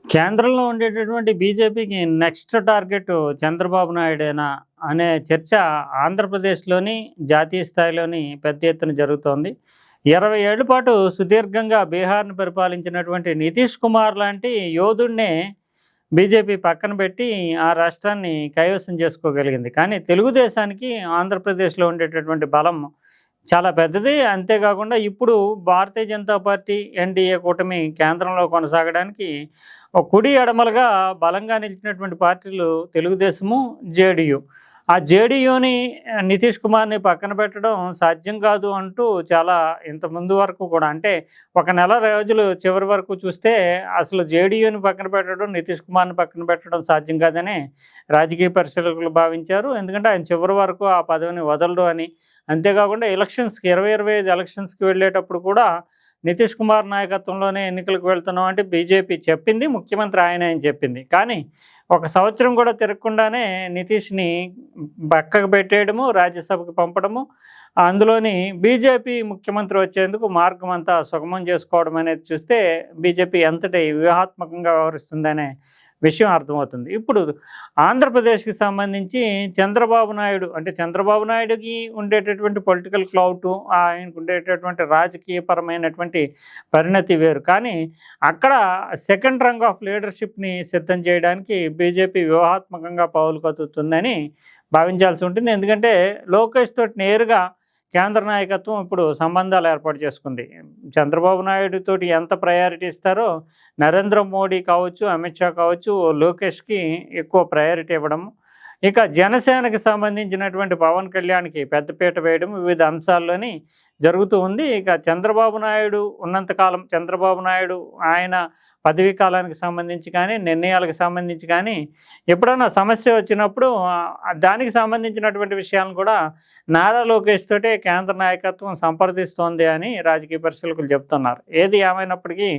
కేంద్రంలో ఉండేటటువంటి బీజేపీకి నెక్స్ట్ టార్గెట్ చంద్రబాబు నాయుడేనా అనే చర్చ ఆంధ్రప్రదేశ్లోని జాతీయ స్థాయిలోని పెద్ద ఎత్తున జరుగుతోంది. 20 ఏళ్ల పాటు సుదీర్ఘంగా బీహార్‌ని పరిపాలించినటువంటి నితీష్ కుమార్ లాంటి యోధుడినే బీజేపీ పక్కన పెట్టి ఆ రాష్ట్రాన్ని కైవసం చేసుకోగలిగింది. కానీ తెలుగుదేశానికి ఆంధ్రప్రదేశ్‌లో ఉండేటటువంటి బలం చాలా పెద్దది. అంతేకాకుండా ఇప్పుడు భారతీయ జనతా పార్టీ, ఎన్‌డీఏ కూటమి కేంద్రంలో కొనసాగడానికి ఒక కుడి ఎడమలుగా బలంగా నిలిచినటువంటి పార్టీలు తెలుగుదేశము, జేడీయూ. ఆ జేడీయూని నితీష్ కుమార్‌ని పక్కన పెట్టడం సాధ్యం కాదు అంటూ చాలా ఇంతకుముందు వరకు కూడా అంటే ఒక నెల రోజులు చివరి వరకు చూస్తే అసలు జేడీయూని పక్కన పెట్టడం, నితీష్ కుమార్‌ని పక్కన పెట్టడం సాధ్యం కాదని రాజకీయ పరిశీలకులు భావించారు. ఎందుకంటే ఆయన చివరి వరకు ఆ పదవిని వదలడు అని. అంతేకాకుండా ఎలక్షన్స్‌కి 2025 ఎలక్షన్స్‌కి వెళ్ళేటప్పుడు కూడా నితీష్ కుమార్ నాయకత్వంలోనే ఎన్నికలకు వెళ్తున్నాం అంటే బీజేపీ చెప్పింది, ముఖ్యమంత్రి ఆయనే అని చెప్పింది. కానీ ఒక సంవత్సరం కూడా తిరగకుండానే నితీష్‌ని పక్కకు పెట్టేయడము, రాజ్యసభకు పంపడము, అందులోని బీజేపీ ముఖ్యమంత్రి వచ్చేందుకు మార్గం అంతా సుగమం చేసుకోవడం అనేది చూస్తే బీజేపీ ఎంతటి వ్యూహాత్మకంగా వ్యవహరిస్తుందనే విషయం అర్థమవుతుంది. ఇప్పుడు ఆంధ్రప్రదేశ్‌కి సంబంధించి చంద్రబాబు నాయుడు అంటే చంద్రబాబు నాయుడుకి ఉండేటటువంటి పొలిటికల్ క్లౌటు, ఆయనకు ఉండేటటువంటి రాజకీయపరమైనటువంటి పరిణతి వేరు. కానీ అక్కడ సెకండ్ రంగ్ ఆఫ్ లీడర్‌షిప్‌ని సిద్ధం చేయడానికి బీజేపీ వ్యూహాత్మకంగా పావులు కదుపుతుందని భావించాల్సి ఉంటుంది. ఎందుకంటే లోకేష్ తోటి నేరుగా కేంద్ర నాయకత్వం ఇప్పుడు సంబంధాలు ఏర్పాటు చేసుకుంది. చంద్రబాబు నాయుడు తోటి ఎంత ప్రయారిటీ ఇస్తారో నరేంద్ర మోడీ కావచ్చు, అమిత్ షా కావచ్చు, లోకేష్‌కి ఎక్కువ ప్రయారిటీ ఇవ్వడం. ఇక జనసేనకి సంబంధించినటువంటి పవన్ కళ్యాణ్‌కి పెద్దపీట వేయడం వివిధ అంశాల్లోని జరుగుతూ ఉంది. ఇక చంద్రబాబు నాయుడు ఉన్నంతకాలం చంద్రబాబు నాయుడు ఆయన పదవీ కాలానికి సంబంధించి కానీ, నిర్ణయాలకు సంబంధించి కానీ ఎప్పుడైనా సమస్య వచ్చినప్పుడు దానికి సంబంధించినటువంటి విషయాలను కూడా నారా లోకేష్ తోటే కేంద్ర నాయకత్వం సంప్రదిస్తోంది అని రాజకీయ పరిశీలకులు చెప్తున్నారు. ఏది ఏమైనప్పటికీ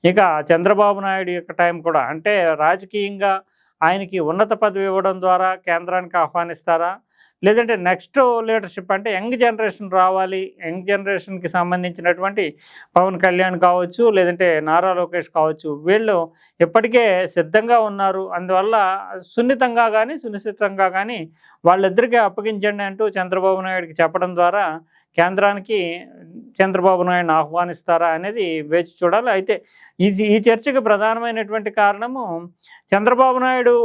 ఇక చంద్రబాబు నాయుడు యొక్క టైం కూడా అంటే రాజకీయంగా ఆయనకి ఉన్నత పదవి ఇవ్వడం ద్వారా కేంద్రానికి ఆహ్వానిస్తారా? లేదంటే నెక్స్ట్ లీడర్‌షిప్ అంటే యంగ్ జనరేషన్ రావాలి. యంగ్ జనరేషన్‌కి సంబంధించినటువంటి పవన్ కళ్యాణ్ కావచ్చు, లేదంటే నారా లోకేష్ కావచ్చు. వీళ్ళు ఇప్పటికే సిద్ధంగా ఉన్నారు. అందువల్ల సున్నితంగా కానీ, సునిశ్చితంగా కానీ వాళ్ళిద్దరికీ అప్పగించండి అంటూ చంద్రబాబు నాయుడుకి చెప్పడం ద్వారా కేంద్రానికి చంద్రబాబు నాయుడుని ఆహ్వానిస్తారా అనేది వేచి చూడాలి. అయితే ఈ చర్చకు ప్రధానమైనటువంటి కారణము చంద్రబాబు నాయుడు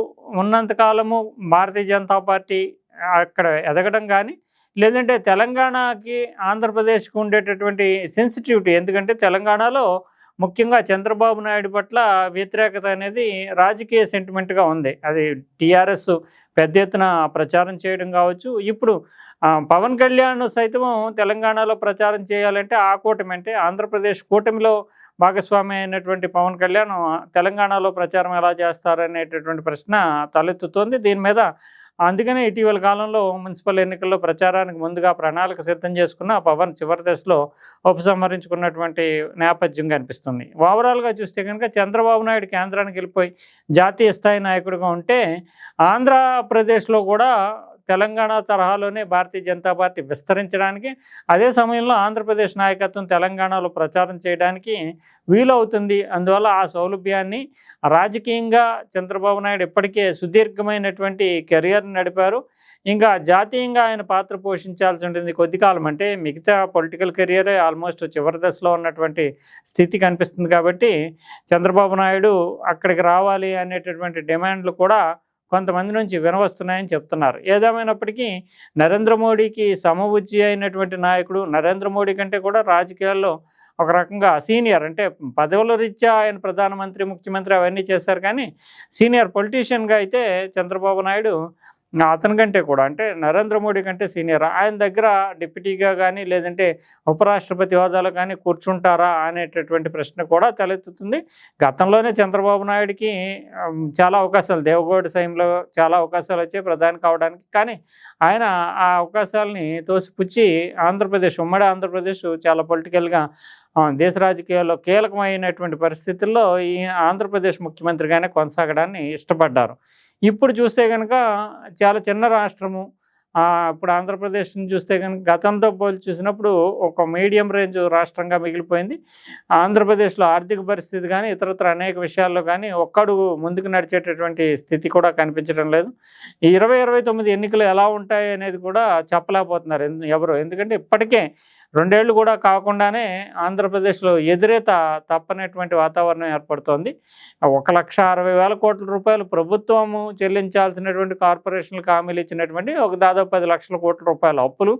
ఉన్నంతకాలము భారతీయ జనతా పార్టీ అక్కడ ఎదగడం కానీ, లేదంటే తెలంగాణకి, ఆంధ్రప్రదేశ్‌కి ఉండేటటువంటి సెన్సిటివిటీ ఎందుకంటే తెలంగాణలో ముఖ్యంగా చంద్రబాబు నాయుడు పట్ల వ్యతిరేకత అనేది రాజకీయ సెంటిమెంట్‌గా ఉంది. అది టీఆర్ఎస్ పెద్ద ఎత్తున ప్రచారం చేయడం కావచ్చు. ఇప్పుడు పవన్ కళ్యాణ్ సైతం తెలంగాణలో ప్రచారం చేయాలంటే ఆ కూటమి అంటే ఆంధ్రప్రదేశ్ కూటమిలో భాగస్వామి అయినటువంటి పవన్ కళ్యాణ్ తెలంగాణలో ప్రచారం ఎలా చేస్తారనేటటువంటి ప్రశ్న తలెత్తుతోంది. దీని మీద అందుకనే ఇటీవల కాలంలో మున్సిపల్ ఎన్నికల్లో ప్రచారానికి ముందుగా ప్రణాళిక సిద్ధం చేసుకున్న పవన్ చివరి దశలో ఉపసంహరించుకున్నటువంటి నేపథ్యం కనిపిస్తుంది. ఓవరాల్గా చూస్తే కనుక చంద్రబాబు నాయుడు కేంద్రానికి వెళ్ళిపోయి జాతీయ స్థాయి నాయకుడిగా ఉంటే ఆంధ్రప్రదేశ్లో కూడా తెలంగాణ తరహాలోనే భారతీయ జనతా పార్టీ విస్తరించడానికి, అదే సమయంలో ఆంధ్రప్రదేశ్ నాయకత్వం తెలంగాణలో ప్రచారం చేయడానికి వీలవుతుంది. అందువల్ల ఆ సౌలభ్యాన్ని రాజకీయంగా చంద్రబాబు నాయుడు ఇప్పటికే సుదీర్ఘమైనటువంటి కెరియర్ని నడిపారు. ఇంకా జాతీయంగా ఆయన పాత్ర పోషించాల్సి ఉంటుంది కొద్ది కాలం. అంటే మిగతా పొలిటికల్ కెరియరే ఆల్మోస్ట్ చివరి దశలో ఉన్నటువంటి స్థితి కనిపిస్తుంది. కాబట్టి చంద్రబాబు నాయుడు అక్కడికి రావాలి అనేటటువంటి డిమాండ్లు కూడా కొంతమంది నుంచి వినవస్తున్నాయని చెప్తున్నారు. ఏదేమైనప్పటికీ నరేంద్ర మోడీకి సమవుజ్జి అయినటువంటి నాయకుడు, నరేంద్ర మోడీ కంటే కూడా రాజకీయాల్లో ఒక రకంగా సీనియర్ అంటే పదవుల రీత్యా ఆయన ప్రధానమంత్రి, ముఖ్యమంత్రి అవన్నీ చేశారు. కానీ సీనియర్ పొలిటీషియన్గా అయితే చంద్రబాబు నాయుడు అతని కంటే కూడా అంటే నరేంద్ర మోడీ కంటే సీనియర్. ఆయన దగ్గర డిప్యూటీగా కానీ, లేదంటే ఉపరాష్ట్రపతి హోదాలో కానీ కూర్చుంటారా అనేటటువంటి ప్రశ్న కూడా తలెత్తుతుంది. గతంలోనే చంద్రబాబు నాయుడికి చాలా అవకాశాలు దేవగౌడ సైన్లో చాలా అవకాశాలు వచ్చాయి ప్రధాని కావడానికి. కానీ ఆయన ఆ అవకాశాలని తోసిపుచ్చి ఆంధ్రప్రదేశ్, ఉమ్మడి ఆంధ్రప్రదేశ్ చాలా పొలిటికల్గా దేశ రాజకీయాల్లో కీలకమైనటువంటి పరిస్థితుల్లో ఈ ఆంధ్రప్రదేశ్ ముఖ్యమంత్రిగానే కొనసాగడాన్ని ఇష్టపడ్డారు. ఇప్పుడు చూస్తే కనుక చాలా చిన్న రాష్ట్రము, ఇప్పుడు ఆంధ్రప్రదేశ్‌ని చూస్తే గనుక గతంతో పోల్చి చూసినప్పుడు ఒక మీడియం రేంజ్ రాష్ట్రంగా మిగిలిపోయింది. ఆంధ్రప్రదేశ్‌లో ఆర్థిక పరిస్థితి గానీ, ఇతరత్ర అనేక విషయాల్లో గానీ ఒక్కడుగు ముందుకు నడిచేటటువంటి స్థితి కూడా కనిపించడం లేదు. ఈ 2029 ఎన్నికలు ఎలా ఉంటాయి అనేది కూడా చెప్పలేకపోతున్నారు ఎవరు. ఎందుకంటే ఇప్పటికే 2 ఏళ్ళు కూడా కాకుండానే ఆంధ్రప్రదేశ్‌లో ఎదురీత తప్పనటువంటి వాతావరణం ఏర్పడుతోంది. 1,60,000 కోట్ల రూపాయలు ప్రభుత్వము చెల్లించాల్సినటువంటి కార్పొరేషన్‌లకు హామీలు ఇచ్చినటువంటి ఒక దాదాపు 10,00,000 కోట్ల రూపాయల అప్పులు,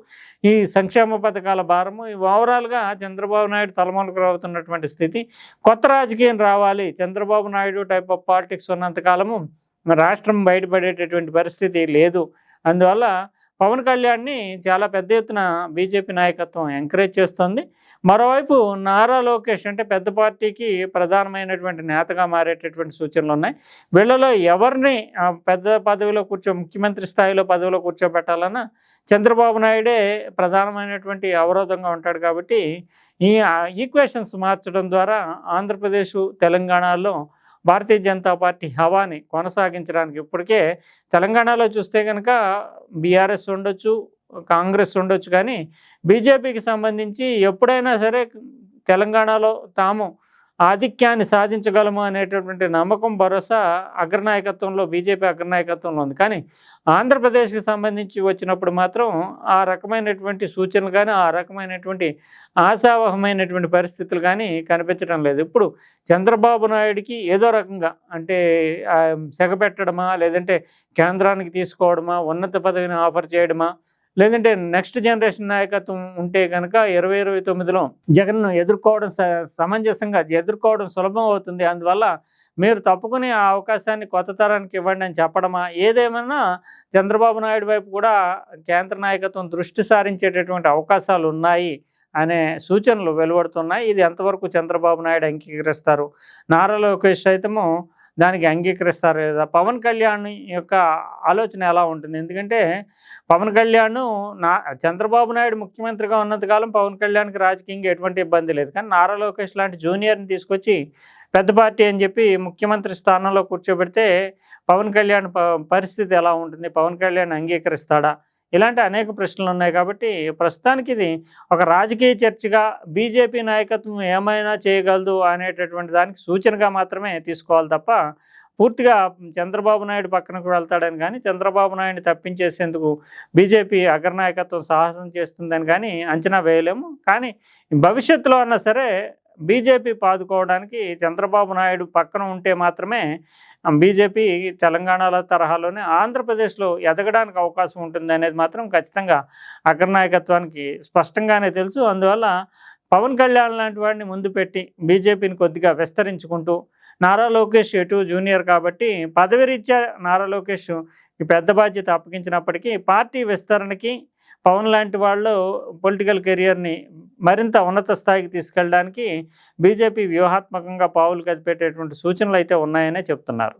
ఈ సంక్షేమ పథకాల భారము, ఓవరాల్‌గా చంద్రబాబు నాయుడు తలమునకలు అవుతున్నటువంటి స్థితి. కొత్త రాజకీయం రావాలి, Chandrababu Naidu type of politics ఉన్నంత కాలము రాష్ట్రం బయటపడేటటువంటి పరిస్థితి లేదు. అందువల్ల పవన్ కళ్యాణ్‌ని చాలా పెద్ద ఎత్తున బీజేపీ నాయకత్వం ఎంకరేజ్ చేస్తోంది. మరోవైపు నారా లోకేష్ అంటే పెద్ద పార్టీకి ప్రధానమైనటువంటి నేతగా మారేటటువంటి సూచనలు ఉన్నాయి. వీళ్ళలో ఎవరిని పెద్ద పదవిలో ముఖ్యమంత్రి స్థాయిలో పదవిలో కూర్చోబెట్టాలన్నా చంద్రబాబు నాయుడే ప్రధానమైనటువంటి అవరోధంగా ఉంటాడు. కాబట్టి ఈ ఈక్వేషన్స్ మార్చడం ద్వారా ఆంధ్రప్రదేశ్, తెలంగాణలో భారతీయ జనతా పార్టీ హవాని కొనసాగించడానికి ఇప్పటికే తెలంగాణలో చూస్తే కనుక బీఆర్ఎస్ ఉండొచ్చు, కాంగ్రెస్ ఉండొచ్చు, కానీ బీజేపీకి సంబంధించి ఎప్పుడైనా సరే తెలంగాణలో తాము ఆధిక్యాన్ని సాధించగలము అనేటటువంటి నమ్మకం, భరోసా అగ్రనాయకత్వంలో బీజేపీ అగ్రనాయకత్వంలో ఉంది. కానీ ఆంధ్రప్రదేశ్కి సంబంధించి వచ్చినప్పుడు మాత్రం ఆ రకమైనటువంటి సూచనలు కానీ, ఆ రకమైనటువంటి ఆశావహమైనటువంటి పరిస్థితులు కానీ కనిపించడం లేదు. ఇప్పుడు చంద్రబాబు నాయుడికి ఏదో రకంగా అంటే సెగపెట్టడమా, లేదంటే కేంద్రానికి తీసుకోవడమా, ఉన్నత పదవిని ఆఫర్ చేయడమా, లేదంటే నెక్స్ట్ జనరేషన్ నాయకత్వం ఉంటే కనుక 2029లో జగన్ను సమంజసంగా ఎదుర్కోవడం సులభం అవుతుంది. అందువల్ల మీరు తప్పుకుని ఆ అవకాశాన్ని కొత్త తరానికి ఇవ్వండి అని చెప్పడమా, ఏదేమన్నా చంద్రబాబు నాయుడు వైపు కూడా కేంద్ర నాయకత్వం దృష్టి సారించేటటువంటి అవకాశాలు ఉన్నాయి అనే సూచనలు వెలువడుతున్నాయి. ఇది ఎంతవరకు చంద్రబాబు నాయుడు అంగీకరిస్తారు, నారా లోకేష్ సైతము దానికి అంగీకరిస్తారు లేదా, పవన్ కళ్యాణ్ యొక్క ఆలోచన ఎలా ఉంటుంది? ఎందుకంటే పవన్ కళ్యాణ్ చంద్రబాబు నాయుడు ముఖ్యమంత్రిగా ఉన్నంతకాలం పవన్ కళ్యాణ్కి రాజకీయంగా ఎటువంటి ఇబ్బంది లేదు. కానీ నారా లోకేష్ లాంటి జూనియర్ని తీసుకొచ్చి పెద్ద పార్టీ అని చెప్పి ముఖ్యమంత్రి స్థానంలో కూర్చోబెడితే పవన్ కళ్యాణ్ పరిస్థితి ఎలా ఉంటుంది? పవన్ కళ్యాణ్ అంగీకరిస్తాడా? ఇలాంటి అనేక ప్రశ్నలు ఉన్నాయి. కాబట్టి ప్రస్తుతానికి ఇది ఒక రాజకీయ చర్చగా బీజేపీ నాయకత్వం ఏమైనా చేయగలదు అనేటటువంటి దానికి సూచనగా మాత్రమే తీసుకోవాలి తప్ప పూర్తిగా చంద్రబాబు నాయుడు పక్కనకు వెళ్తాడని కానీ, చంద్రబాబు నాయుడిని తప్పించేసేందుకు బీజేపీ అగ్రనాయకత్వం సాహసం చేస్తుందని కానీ అంచనా వేయలేము. కానీ భవిష్యత్తులో అన్నా సరే బీజేపీ పాదుకోవడానికి చంద్రబాబు నాయుడు పక్కన ఉంటే మాత్రమే బీజేపీ తెలంగాణలో తరహాలోనే ఆంధ్రప్రదేశ్లో ఎదగడానికి అవకాశం ఉంటుంది అనేది మాత్రం ఖచ్చితంగా అగ్రనాయకత్వానికి స్పష్టంగానే తెలుసు. అందువల్ల పవన్ కళ్యాణ్ లాంటి వాడిని ముందు పెట్టి బీజేపీని కొద్దిగా విస్తరించుకుంటూ, నారా లోకేష్ ఎటు జూనియర్ కాబట్టి పదవిరీత్యా నారా లోకేష్ పెద్ద బాధ్యత అప్పగించినప్పటికీ పార్టీ విస్తరణకి పవన్ లాంటి వాళ్ళు పొలిటికల్ కెరియర్ని మరింత ఉన్నత స్థాయికి తీసుకెళ్ళడానికి బీజేపీ వ్యూహాత్మకంగా పావులు కదిపేటటువంటి సూచనలు అయితే ఉన్నాయనే చెప్తున్నారు.